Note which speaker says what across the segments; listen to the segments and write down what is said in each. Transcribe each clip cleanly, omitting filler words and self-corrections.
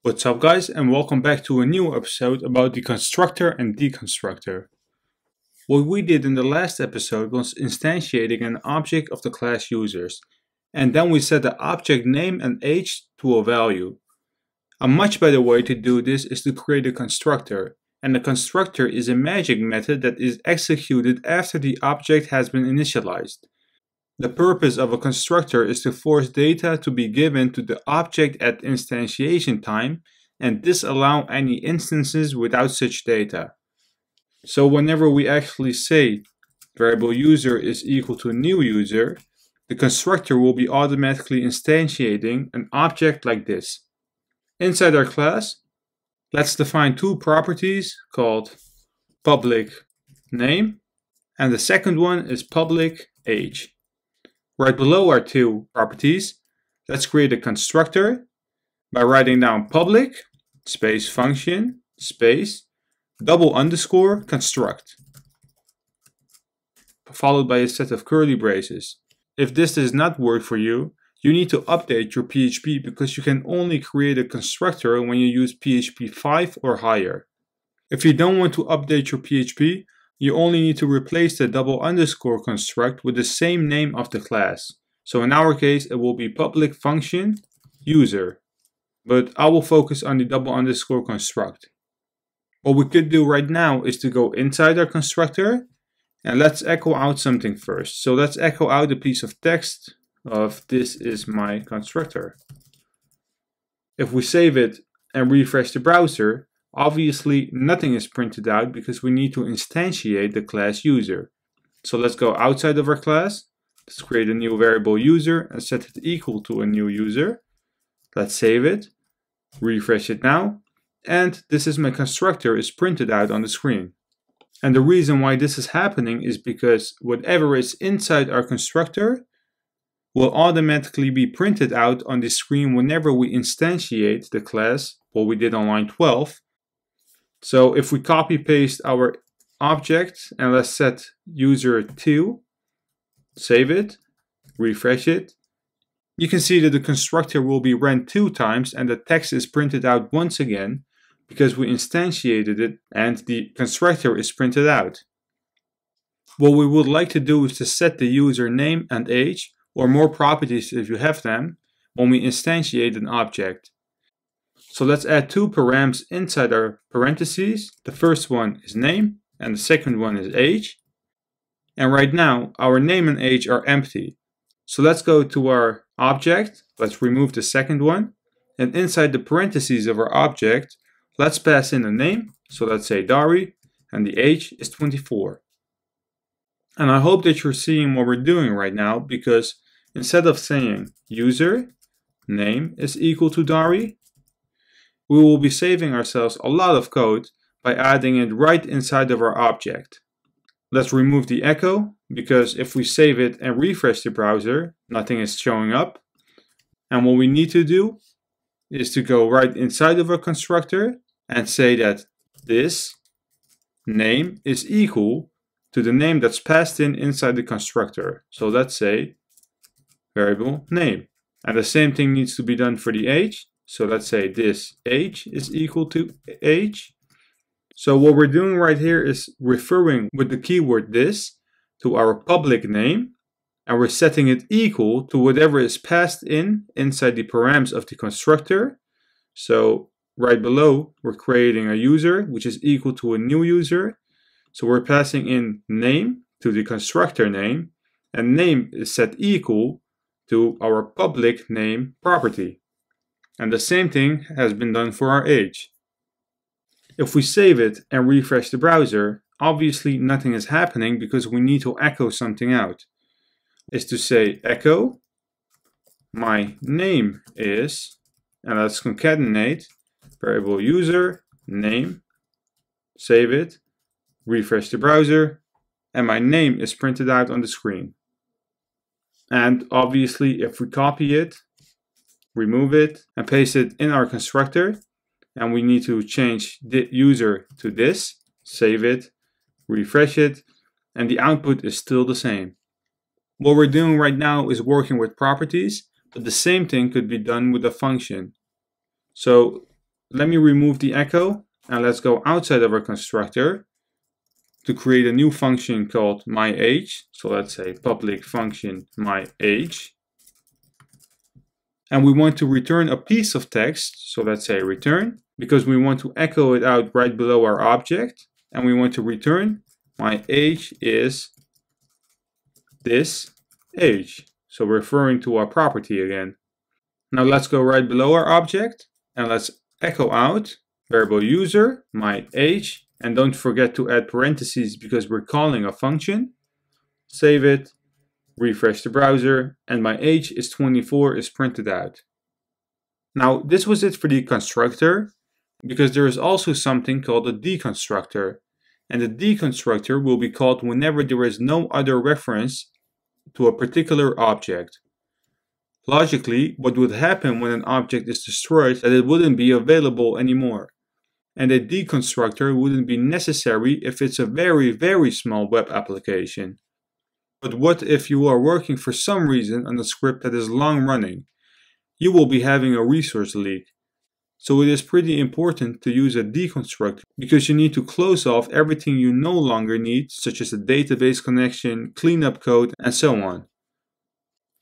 Speaker 1: What's up guys, and welcome back to a new episode about the constructor and deconstructor. What we did in the last episode was instantiating an object of the class users, and then we set the object name and age to a value. A much better way to do this is to create a constructor, and the constructor is a magic method that is executed after the object has been initialized. The purpose of a constructor is to force data to be given to the object at instantiation time and disallow any instances without such data. So whenever we actually say variable user is equal to new user, the constructor will be automatically instantiating an object like this. Inside our class, let's define two properties called public name, and the second one is public age. Right below our two properties, let's create a constructor by writing down public space function space double underscore construct, followed by a set of curly braces. If this does not work for you, you need to update your PHP because you can only create a constructor when you use PHP 5 or higher. If you don't want to update your PHP, you only need to replace the double underscore construct with the same name of the class. So in our case, it will be public function user. But I will focus on the double underscore construct. What we could do right now is to go inside our constructor and let's echo out something first. So let's echo out a piece of text of this is my constructor. If we save it and refresh the browser, obviously nothing is printed out because we need to instantiate the class user. So let's go outside of our class. Let's create a new variable user and set it equal to a new user. Let's save it, refresh it now, and this is my constructor is printed out on the screen. And the reason why this is happening is because whatever is inside our constructor will automatically be printed out on the screen whenever we instantiate the class, what we did on line 12. So if we copy paste our object and let's set user 2, save it, refresh it, you can see that the constructor will be ran 2 times and the text is printed out once again because we instantiated it and the constructor is printed out. What we would like to do is to set the user name and age, or more properties if you have them, when we instantiate an object. So let's add 2 params inside our parentheses. The first one is name and the second one is age. And right now our name and age are empty. So let's go to our object. Let's remove the second one. And inside the parentheses of our object, let's pass in a name. So let's say Dari and the age is 24. And I hope that you're seeing what we're doing right now, because instead of saying user name is equal to Dari, we will be saving ourselves a lot of code by adding it right inside of our object. Let's remove the echo, because if we save it and refresh the browser, nothing is showing up. And what we need to do is to go right inside of our constructor and say that this name is equal to the name that's passed in inside the constructor. So let's say variable name. And the same thing needs to be done for the age. So let's say this age is equal to age. So what we're doing right here is referring with the keyword this to our public name, and we're setting it equal to whatever is passed in inside the params of the constructor. So right below we're creating a user which is equal to a new user. So we're passing in name to the constructor name, and name is set equal to our public name property. And the same thing has been done for our age. If we save it and refresh the browser, obviously nothing is happening because we need to echo something out. Is to say echo my name is, and let's concatenate variable user name, save it, refresh the browser, and my name is printed out on the screen. And obviously if we copy it, remove it and paste it in our constructor, and we need to change the user to this, save it, refresh it, and the output is still the same. What we're doing right now is working with properties, but the same thing could be done with a function. So let me remove the echo and let's go outside of our constructor to create a new function called myAge. So let's say public function myAge. And we want to return a piece of text. So let's say return, because we want to echo it out right below our object. And we want to return my age is this age. So referring to our property again. Now let's go right below our object and let's echo out variable user, my age. And don't forget to add parentheses because we're calling a function. Save it, refresh the browser, and my age is 24 is printed out. Now this was it for the constructor, because there is also something called a deconstructor. And the deconstructor will be called whenever there is no other reference to a particular object. Logically, what would happen when an object is destroyed is that it wouldn't be available anymore. And a deconstructor wouldn't be necessary if it's a very, very small web application. But what if you are working for some reason on a script that is long running? You will be having a resource leak. So it is pretty important to use a deconstructor because you need to close off everything you no longer need, such as a database connection, cleanup code, and so on.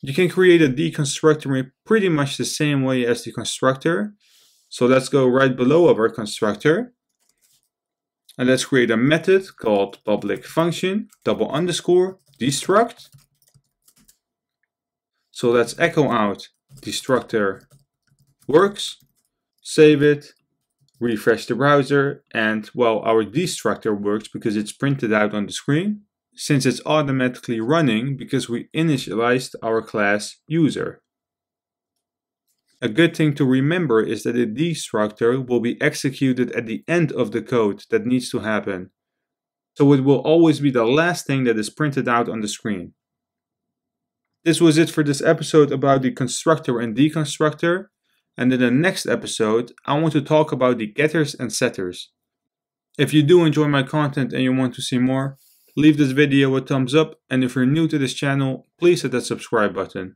Speaker 1: You can create a deconstructor in pretty much the same way as the constructor. So let's go right below our constructor. And let's create a method called public function _destruct. So let's echo out destructor works. Save it, refresh the browser, and well, our destructor works because it's printed out on the screen, since it's automatically running because we initialized our class user. A good thing to remember is that the destructor will be executed at the end of the code that needs to happen. So it will always be the last thing that is printed out on the screen. This was it for this episode about the constructor and deconstructor. And in the next episode, I want to talk about the getters and setters. If you do enjoy my content and you want to see more, leave this video a thumbs up, and if you're new to this channel, please hit that subscribe button.